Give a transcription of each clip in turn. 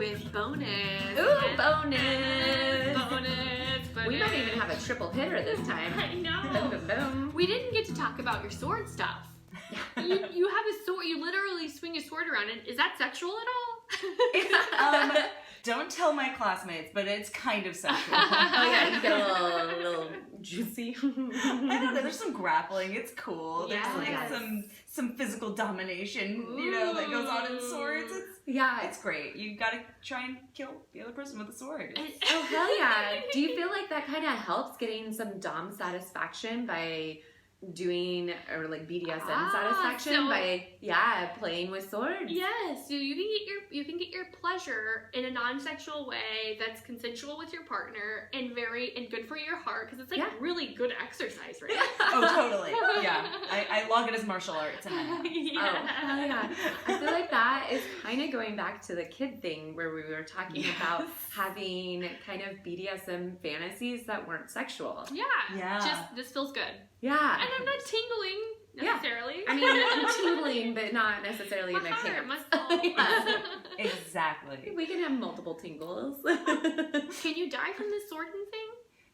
with bonus. Ooh, bonus. Bonus. We might even have a triple hitter this time. I know. Boom, boom, boom. We didn't get to talk about your sword stuff. You have a sword. You literally swing a sword around. And is that sexual at all? Don't tell my classmates, but it's kind of sexual. Oh yeah, you get a little juicy. I don't know. There's some grappling. It's cool. Yes. There's like some physical domination, that goes on in swords. It's great. You gotta try and kill the other person with a sword. Oh hell yeah! Do you feel like that kind of helps getting some dom satisfaction by doing, or like BDSM satisfaction by playing with swords? Yes, so you can get your pleasure in a non-sexual way that's consensual with your partner and good for your heart, because it's like really good exercise, right? Oh, totally. Yeah, I log it as martial arts and Yeah. Oh hell yeah! I feel like that is kind of going back to the kid thing where we were talking about having kind of BDSM fantasies that weren't sexual. Yeah. Just this feels good. Yeah. And I'm not tingling necessarily. I mean, I'm tingling, but not necessarily in my heart, pants. my soul. Yeah. Exactly. We can have multiple tingles. Can you die from this sword and thing?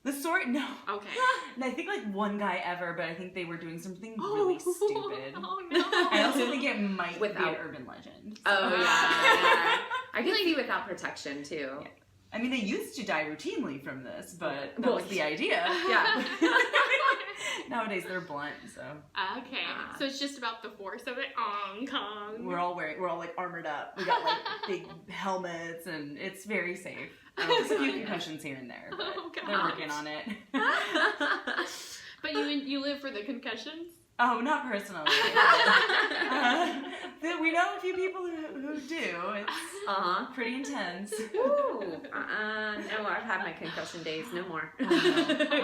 The sword? No. Okay. And I think like one guy ever, but I think they were doing something really stupid. Oh no. I also think it might be Without- an urban legend. Oh yeah. I can see without protection too. Yeah. I mean, they used to die routinely from this, but that Well, was the idea. Yeah. Nowadays they're blunt, so Okay. So it's just about the force of it. Kong. we're all like armored up. We got like big helmets, and it's very safe. Just a few concussions here and there, but Oh, they're gosh. working on it. But you live for the concussions? Oh, not personally. But we know a few people who do. It's pretty intense. Ooh. No, I've had my concussion days. No more. Oh, no.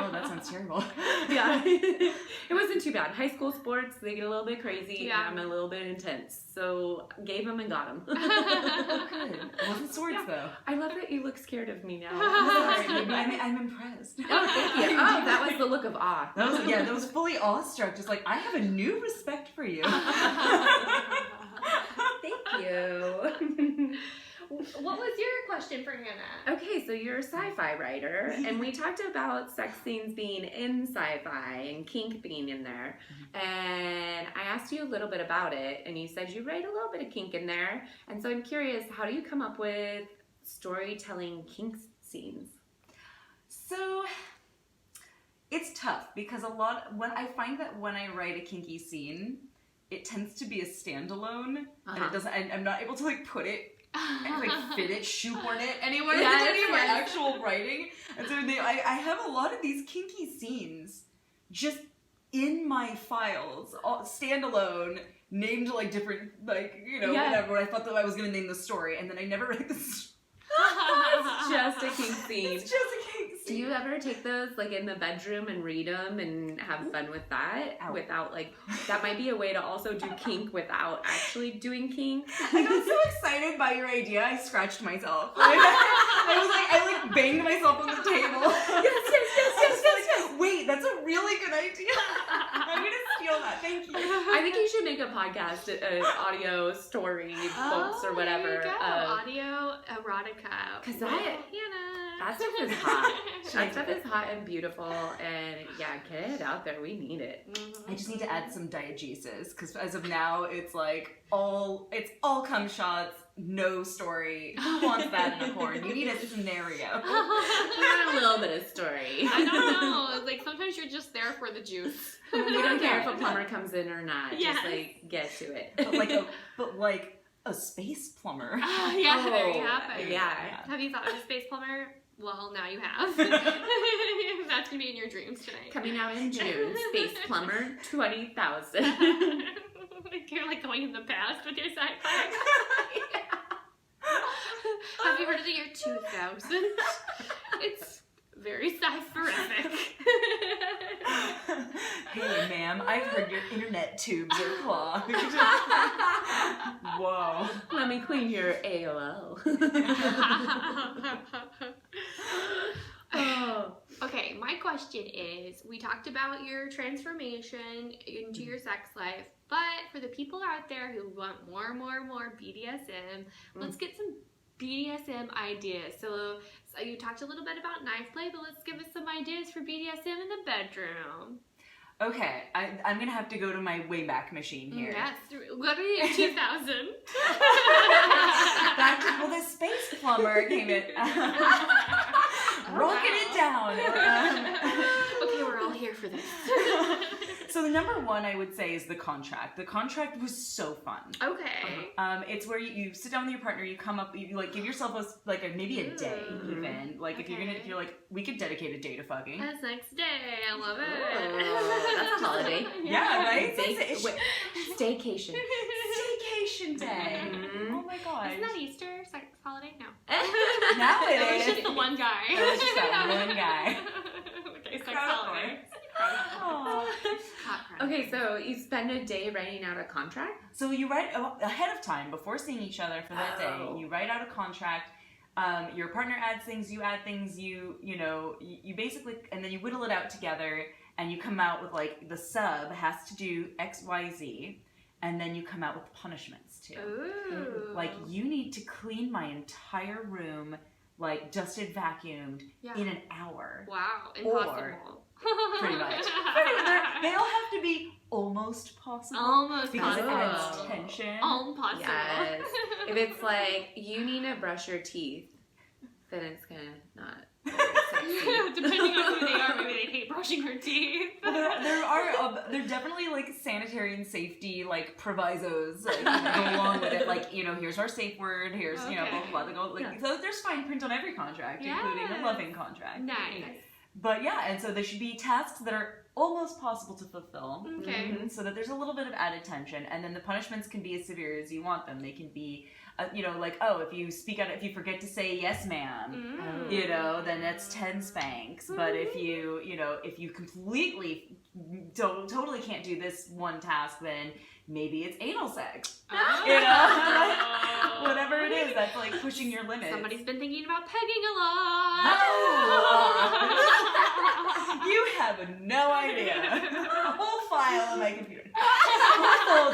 Oh, that sounds terrible. Yeah. It wasn't too bad. High school sports, they get a little bit crazy, Yeah. and I'm a little bit intense. So gave them and got them. Oh, good. It wasn't swords, though. I love that you look scared of me now. Sorry, Sorry, baby. I'm impressed. Oh, thank you. Oh, that was the look of awe. That was fully awestruck. Just like, I have a new respect for you. Thank you. What was your question for Hannah? Okay, so you're a sci-fi writer, and we talked about sex scenes being in sci-fi and kink being in there. And I asked you a little bit about it, and you said you write a little bit of kink in there. And so I'm curious, how do you come up with storytelling kink scenes? So it's tough because when I write a kinky scene, it tends to be a standalone, and it doesn't. I'm not able to like put it, fit it, shoehorn it anywhere in any of my actual writing. And so I have a lot of these kinky scenes just in my files, all standalone, named like different, whatever. I thought that I was gonna name the story, and then I never write the story. It's just a kink scene. It's just a kink scene. Do you ever take those like in the bedroom and read them and have fun with that? Ow. Without that might be a way to also do kink without actually doing kink. I got so excited by your idea, I scratched myself. I banged myself on the table. Yes. Wait, that's a really good idea. I'm gonna steal that. Thank you. I think you should make a podcast, audio story, books or whatever. There you go. Audio erotica. Cause Hannah. that stuff is hot. That stuff is hot and beautiful, and yeah, get it out there. We need it. Mm-hmm. I just need to add some diegesis, because as of now, it's like all cum shots, no story. Who wants that in a porn? You need a scenario. We want a little bit of story. I don't know. Like sometimes you're just there for the juice. We don't care if a plumber comes in or not. Yes. Just get to it. But like a space plumber. Yeah, there you have it. Yeah. Have you thought of a space plumber? Well, now you have. That's gonna be in your dreams tonight. Coming out in June, Space Plumber 20,000. You're like going in the past with your sci-fi. Have you heard of the year 2000? It's very sci-fific. Hey, ma'am, I've heard your internet tubes are clogged. Whoa. Let me clean your AOL. Oh. Okay, my question is, we talked about your transformation into your sex life, but for the people out there who want more BDSM, let's get some BDSM ideas. So you talked a little bit about knife play, but let's give us some ideas for BDSM in the bedroom. Okay, I'm gonna have to go to my Wayback Machine here. Yes, what are you, 2000? Back to, well, the space plumber came in, rocking it down. Okay, we're all here for this. So the number one I would say is the contract. The contract was so fun. Okay. It's where you sit down with your partner, you come up, you like give yourself maybe a day even. Like if you're like, we could dedicate a day to fucking. That's next day. I love it. Ooh, that's a holiday. Yeah, right? Staycation. Staycation day. Mhm. Oh my god. Isn't that Easter? Sex holiday? No. Now it It was is. just the one guy. It was just that one guy. Okay, sex Proud holiday. Aw. Okay, so you spend a day writing out a contract? So you write ahead of time, before seeing each other for that day, Oh. you write out a contract. Your partner adds things, you add things, you basically, and then you whittle it out together, and you come out with like, the sub has to do X, Y, Z, and then you come out with punishments too. Ooh. Like, you need to clean my entire room, like dusted, vacuumed, Yeah. in an hour. Wow, Or- impossible. Pretty much. They all have to be almost possible. Almost because it adds possible. tension. Impossible. Yes. If it's like, you need to brush your teeth, then it's gonna not be sexy. Depending on who they are, maybe they hate brushing their teeth. Well, there are definitely like sanitary and safety like provisos that go along with it. Like, here's our safe word. Here's blah blah blah. Like, so there's fine print on every contract, including a Yes. loving contract. Nice. But yeah, and so there should be tasks that are almost possible to fulfill. Okay. Mhm. So that there's a little bit of added tension, and then the punishments can be as severe as you want them. They can be, like, if you speak out, if you forget to say yes, ma'am, Mm. then that's 10 spanks. But if you, if you completely totally can't do this one task, then maybe it's anal sex. Oh. Whatever it is, that's like pushing your limits. Somebody's been thinking about pegging a lot. You have no idea. A whole file on my computer. A whole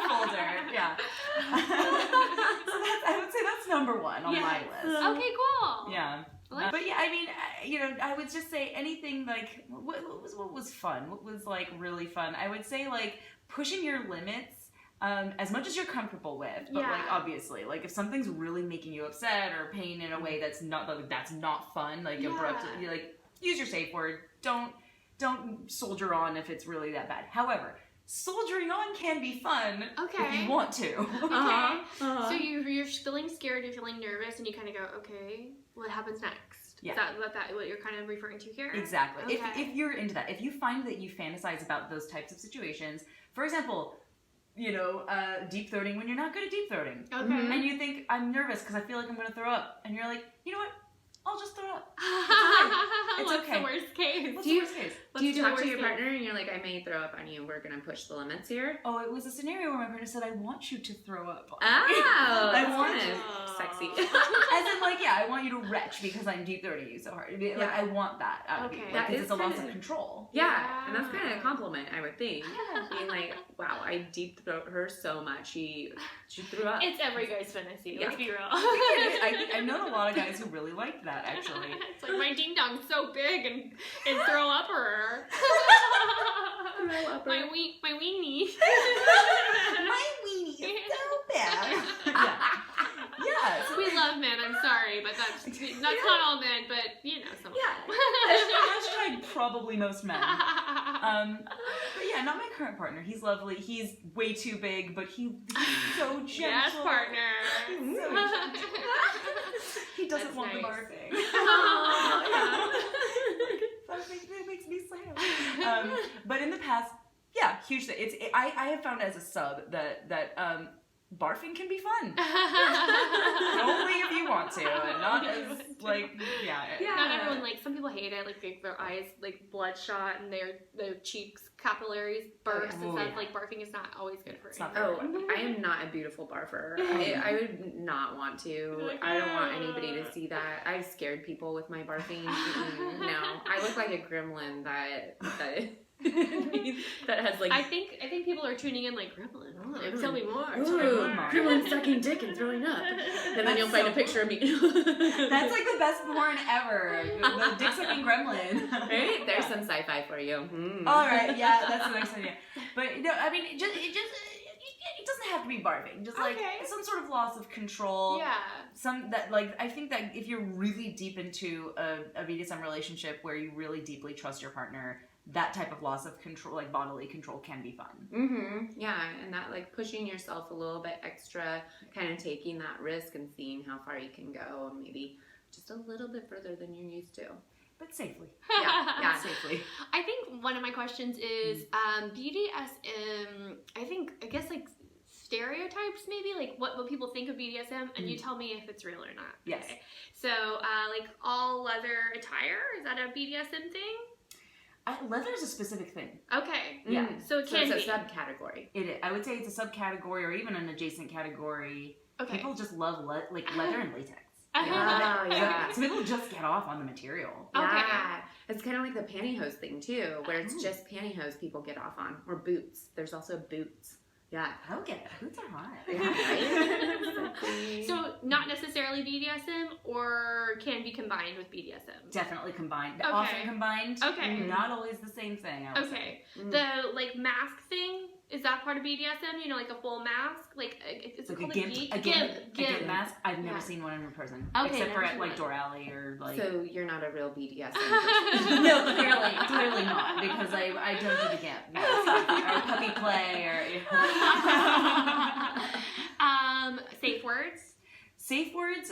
folder. Yeah. So I would say that's number one on my list. Okay, cool. Yeah. Like- But yeah, I mean, I would just say anything like, what was fun? What was like really fun? I would say like pushing your limits. As much as you're comfortable with, but like obviously, like if something's really making you upset or pain in a way that's not fun, like abrupt, you like use your safe word. Don't soldier on if it's really that bad. However, soldiering on can be fun if you want to. Okay. So you're feeling scared, you're feeling nervous, and you kind of go, okay, what happens next? Yeah. Is that what you're kind of referring to here? Exactly. Okay. If you're into that, if you find that you fantasize about those types of situations, for example, deep throating when you're not good at deep throating. Okay. Mhm. And you think, I'm nervous because I feel like I'm going to throw up. And you're like, you know what? I'll just throw up. It's What's okay. the worst case? What's Do the you- worst case? Do you Let's do the talk to worst your case. partner and you're like, I may throw up on you, we're gonna push the limits here? Oh, it was a scenario where my partner said, I want you to throw up. on me." Oh, I that's want kind you. of sexy. As in, like, yeah, I want you to retch because I'm deep throating you so hard. Like, Yeah. I want that out of you. Okay. Like, That 'cause is it's a loss of kinda- control. Yeah, and that's Yeah. kind of a compliment, I would think. Being like, wow, I deep throat her so much, she threw up. It's every guy's fantasy. Yeah. Let's be real. I think I've known a lot of guys who really liked that, actually. It's like my ding dong's so big and throw upper. Throw upper. My weenie. My weenie is so bad. Yeah. So We love men. I'm sorry, but that's not all men, but some. Yeah. hashtag probably most men. But yeah, not my current partner. He's lovely. He's way too big, but he's so gentle. Yes, partner. He's so gentle. He doesn't That's want the nice. barfing. Oh, That makes me sad. But in the past, yeah, huge thing. I have found as a sub that barfing can be fun. Only if you want to, and not as like Yeah. Not everyone some people hate it, like their eyes bloodshot and their cheeks capillaries burst Oh, and stuff. yeah. Like barfing is not always good for It's you. not Oh, I am not a beautiful barfer. I would not want to. I don't want anybody to see that. I've scared people with my barfing. No, I look like a gremlin that that has like. I think people are tuning in like Gremlin. Oh, tell me more. Gremlin sucking dick and throwing up, and then you'll find a picture of me. That's like the best porn ever. The dick sucking gremlin. Right? There's some sci-fi for you. All right, yeah, that's the next idea. But no, I mean, it doesn't have to be barfing. Just like some sort of loss of control. Yeah. Some that like I think that if you're really deep into a BDSM relationship where you really deeply trust your partner, that type of loss of control, like bodily control, can be fun. Mm-hmm. Yeah, and that like pushing yourself a little bit extra, kind of taking that risk and seeing how far you can go, and maybe just a little bit further than you're used to. But safely. Yeah, safely. I think one of my questions is BDSM. I guess like stereotypes, maybe like what people think of BDSM, and you tell me if it's real or not. Yes. Okay. So like all leather attire, is that a BDSM thing? Leather is a specific thing. Okay. Yeah. So it can it's be a subcategory. I would say it's a subcategory or even an adjacent category. Okay. People just love leather and latex. Yeah. So people just get off on the material. Okay. Yeah. It's kind of like the pantyhose thing too, where it's just pantyhose people get off on, or boots. There's also boots. Yeah. I'll get it. Boots are hot. Yeah, right? So not necessarily BDSM, or can be combined with BDSM. Definitely combined. Okay. Often combined. Okay. Not always the same thing. I would say. Okay. The like mask thing, is that part of BDSM? You know, like a full mask, like it's Like called a gimp mask. I've never seen one in person, Okay, except for never at like seen Door Alley or like. So you're not a real BDSM person. No, clearly not, because I don't do the gimp. Or puppy play or. Safe words. Safe words.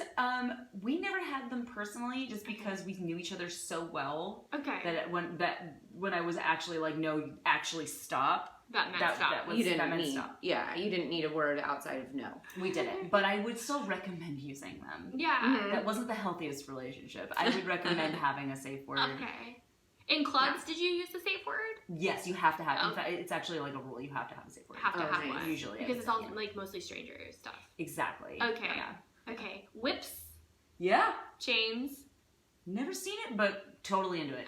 We never had them personally, just because we knew each other so well. Okay. That when I was actually like, no, you actually stop. That meant stop. You didn't need a word outside of no. We didn't, but I would still recommend using them. Yeah. Mm-hmm. That wasn't the healthiest relationship. I would recommend having a safe word. Okay. In clubs, did you use the safe word? Yes, you have to have. In fact, it's actually like a rule. You have to have a safe word. Have to have nice. one. Usually, because it's all like mostly stranger stuff. Exactly. Okay. Yeah. Okay. Whips. Yeah. Chains. Never seen it, but totally into it.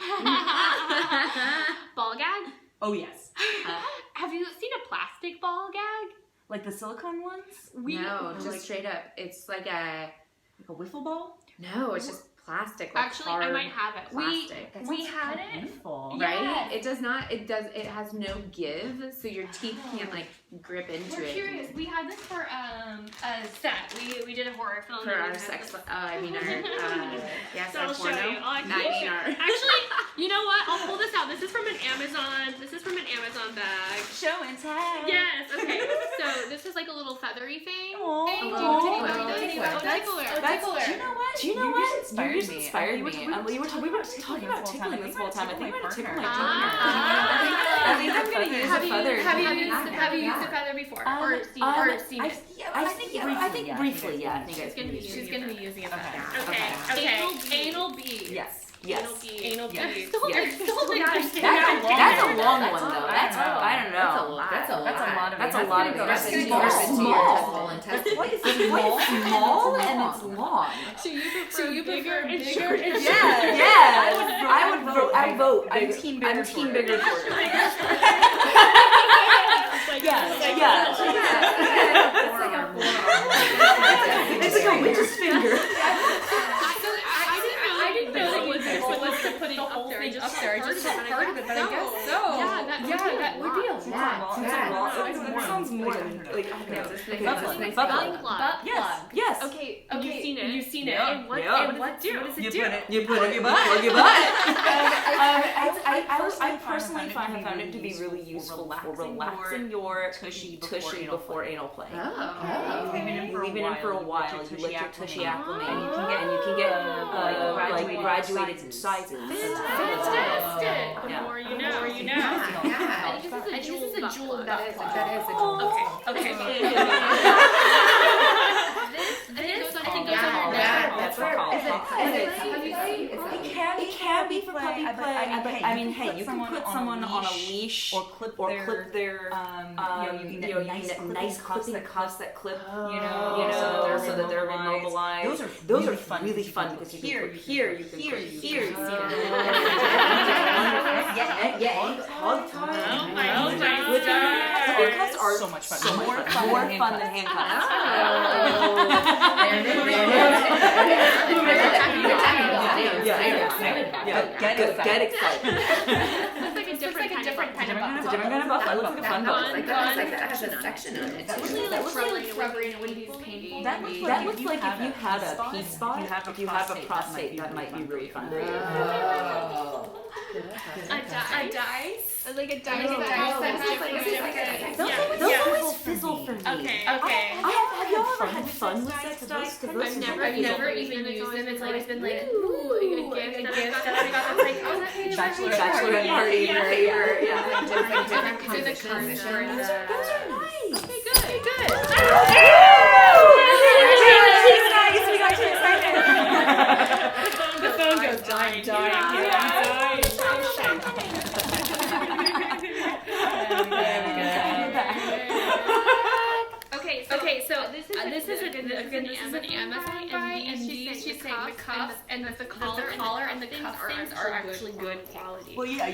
Ball gag. Oh yes. Have you seen a plastic ball gag? Like the silicone ones? No, just straight up. It's like a wiffle ball? No, it's just plastic. Like Actually, hard I might have it. plastic. We had it. Painful. Right? Yes. It does not. It does. It has no give, so your teeth can't like grip into We're it. curious. We had this for a set. We did a horror film For our sex. I mean our. Yes, So our I'll show porno. you. I mean our. Actually, you know what? I'll pull this out. This is from an Amazon. This is from an Amazon bag. Show and tell. Yes. Okay. So this is like a little feathery thing. Aw. Hey, Titty whip. Do you know what? You just inspired me. We were talking about tickling this whole time. I think I'm gonna tickle my partner. I think I'm gonna use a feather. Have you used a feather before, or seen it? I think briefly. Yeah. She's gonna be using a feather. Okay. Okay. Anal bead. Yes. Anal bead. That's a long one though. That's I don't know. That's a lot of. That's a lot of. That's small. It's small and it's long. So you prefer bigger and Yeah. I vote. I'm team bigger. I'm team bigger. It's like a witch's finger. I didn't know what was to put it up there. I just saw part of it, but I guess so. Yeah, that would be a lot. That sounds more than like Butt plug. Yes. Okay. You've seen it. Yeah. And what does it do? You put it in your butt. I personally found it to be really useful for relaxing your tushy before anal play. Oh. You leave it in for a while. You let your tushy acclimate, and you can get graduated sizes. Fantastic. The more you know. Yeah. I think this is a jewel butt That is a plug. Okay. This I think goes on that's what it's called. It can be for puppy play, but I mean, hey, you can put someone on a leash or clip their you can get nice clipping cuffs that clip, so that they're immobilized. Those are really fun because you can put here, you can put here. Hug time. Handcuffs are so much fun. More fun than handcuffs. Get excited. It's like a different kind of book. It's a different kind of book. It looks like a fun book. That has a section on it. That looks like rubbery and it would be painful. That looks like if you had a P spot, if you have a prostate, that might be really fun. A dice? Like a dice. Those always fizzle for me. Okay. Have y'all ever had fun with sex dice? I've never even used them. It's always been like, ooh, a gift that I got that's like, oh, that page Bachelorette party. Different positions. Those are nice. Okay, good. We got too excited. The phone goes dying. Okay, so this is an Amazon buy, and she's saying the cuffs and the collar and the cuff things are actually good quality. Well, yeah. I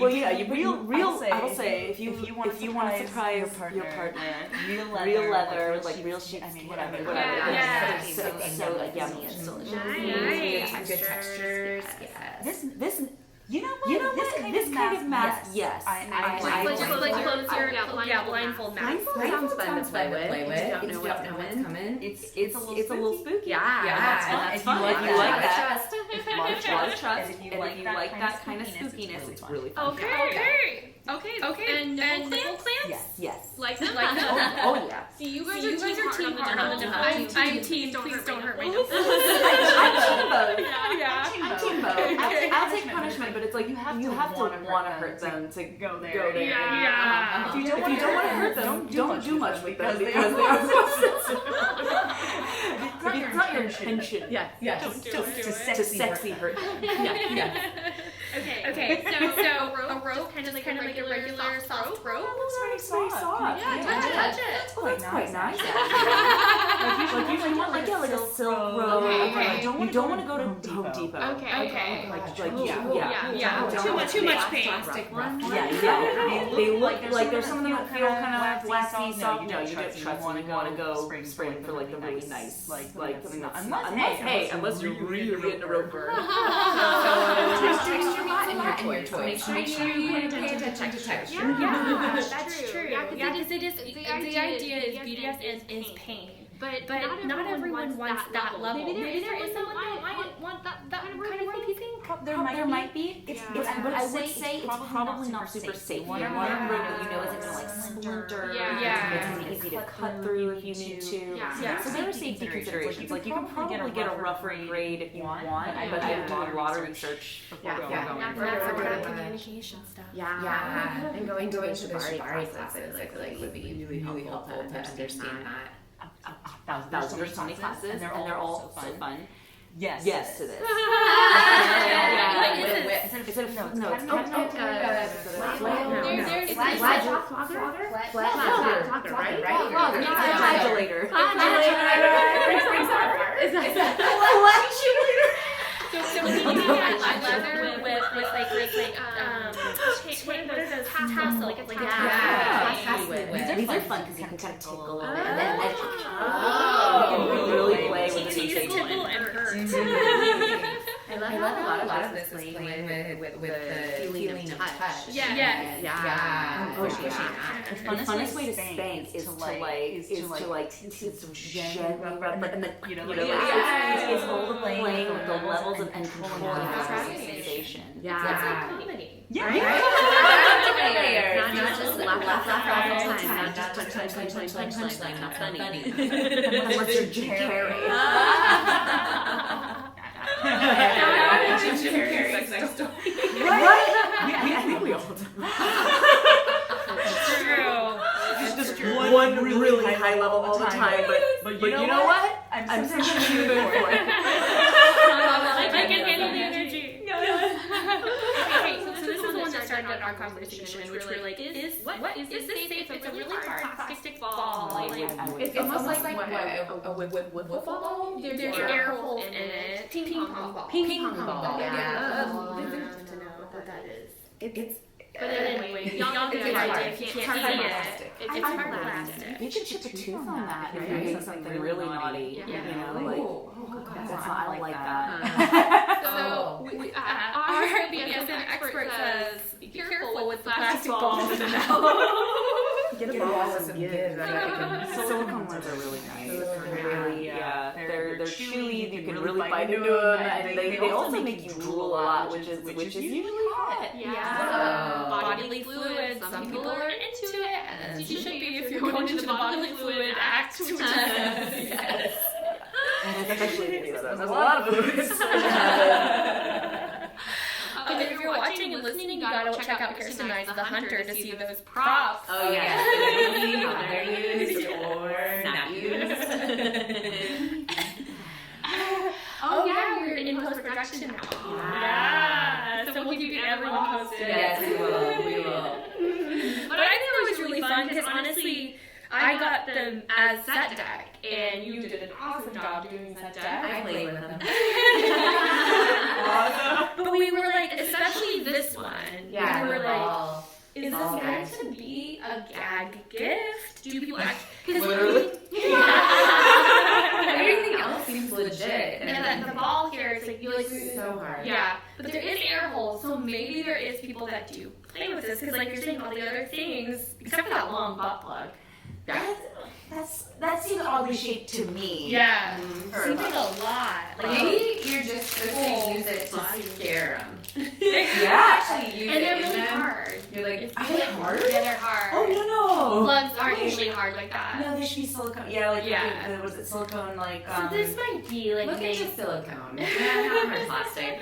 will say if you want to try your partner, real leather with like real sheets, whatever. Yeah. So yummy and delicious. Nice. Good textures. This. You know what? This kind of mask. Yes. Like close your blindfold mask. Sounds fun to play with. You don't know what's coming. It's a little spooky. Yeah, that's fun. If you like that. Lot of trust. And if you like that kind of spookiness, it's really fun. Okay. And nipple clamps? Yes. Like them? Oh yeah. See, you guys are team hard on the nipples. I'm team, please don't hurt my nipples. I'm team both. I'll take punishment, but it's like you have to want to hurt them to go there. Yeah. If you don't want to hurt them, don't do much with them because they are it's not your intention. Yes. To sexy hurt. Okay. So a rope, kind of like a regular soft rope. Looks very soft. Yeah, touch it. Oh, that's quite nice. Like you want like a silk rope. Okay. You don't want to go to Home Depot. Okay. Like Too much pain. Yeah. They look like there's some of them that feel kind of waxy, soft. No, you don't trust me. You want to go spring for like the really nice, like something that's unless you're really into rope burn. Texture lot in your toys. Make sure you pay attention to texture. Yeah, that's true. Yeah, because the idea is BDSM is pain. But not everyone wants that level. Maybe there is someone that might want that kind of ropey thing. There might be. But I would say it's probably not super safe. One rope that you know isn't going to like splinter. It's going to be easy to cut through if you need to. So there are safety considerations. Like you can probably get a rougher grade if you want, but I would do a lot of research before going. That's the kind of communication stuff. Yeah. And going to the shibari classes, I feel like would be really helpful to understand that. There's so many classes, and they're all so fun. Yes to this. Instead of no, it's flagellator. So we had leather with like what are those tassel? These are fun because you can kind of tickle and then you can really play with the sensation. I love a lot of this playing with the feeling of touch. Yeah. The funnest way to spank is to like rub and then it's all the playing with the levels of and controlling the sensation. It's like comedy. Not just laugh all the time. Not just punch, not funny. Unless you're Jim Carrey. I think we all do. It's true. Just one really high level all the time, but you know what? I'm such a good for it. had a conversation, which we're like, is this safe? It's a really hard plastic ball. It's almost like a wiffle ball. There's air holes in it. Ping pong ball. Ping pong ball. Yeah. I'd love to know what that is. But anyway, y'all get the idea if you can't see it. It's hard plastic. You should chip a tooth on that if you're doing something really naughty. Yeah. You know, I don't like that. So our BDSM expert says, be careful with plastic balls in the mouth. Get a ball with some give. Silicone ones are really nice. Really, yeah. They're chewy. You can really bite into them, and they also make you drool a lot, which is usually hot. Yeah. Bodily fluids. Some people are into it. As you should be if you're going into the bodily fluid act. Yes. And especially there's a lot of fluids. But if you're watching and listening, you gotta check out Kirsten Eyes the Hunter to see those props. Oh yeah, how they're used or not used. Oh yeah, we're in post-production now. Yeah, so we'll keep everyone posted. Yes, we will. But I think it was really fun because honestly, I got them as set deck, and you did an awesome job doing set deck. I played with them. But we were like, especially this one. Yeah, we were like, all, is this meant to be a gag gift? Do people actually? Literally. Yeah. Everything else seems legit. And then the ball here is like, you like so hard. Yeah, but there is air holes, so maybe there is people that do play with this because, like you're saying, all the other things, except for that long butt plug. That seems oddly shaped to me. Yeah, seems like a lot. Like Maybe you're just supposed to use it to scare them. Yeah. Actually use and they're it in really them. hard. You're like, It's are they hard? Yeah, they're hard. Oh no. Plugs aren't usually hard like that. No, they should be silicone. Yeah, like Yeah. was it silicone like? So this might be like Look made into silicone. Yeah, not hard plastic.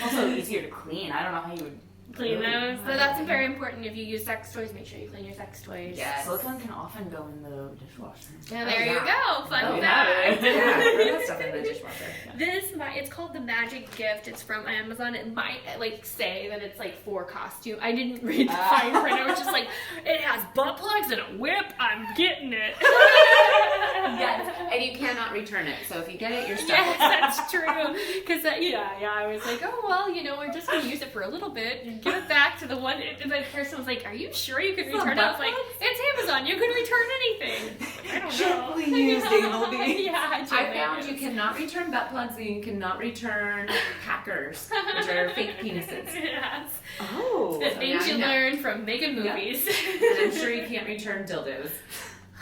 Also easier to clean. I don't know how you would clean those. So that's very important. If you use sex toys, make sure you clean your sex toys. Yes. Silicone can often go in the dishwasher. And there you go. Fun Oh, fact. Yeah, put that stuff in the dishwasher. It's called the Magic Gift. It's from Amazon. It might like say that it's like for costume. I didn't read the fine print. I was just like, it has butt plugs and a whip. I'm getting it. Yes, and you cannot return it. So if you get it, you're stuck. Yes, that's true. Because I was like, oh well, we're just gonna use it for a little bit and give it back to the one. And the person was like, are you sure you can return it? I was like, it's Amazon. You can return anything. I don't know. Gently used anal beads. Yeah, I found you cannot return butt plugs and you cannot return hackers, which are fake penises. Yes. Oh. The things you now. learn from making movies. And I'm sure you can't return dildos.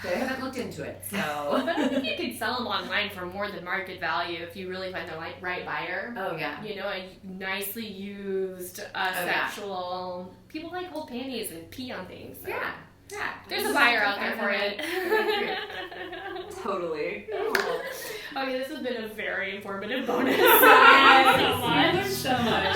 I haven't looked into it, so. But I think you could sell them online for more than market value if you really find the right buyer. Oh yeah. A nicely used sexual. People like hold panties and pee on things. So. Yeah. Yeah. There's a buyer out there for it. Totally. Okay, this has been a very informative bonus. Yes. So much. So much.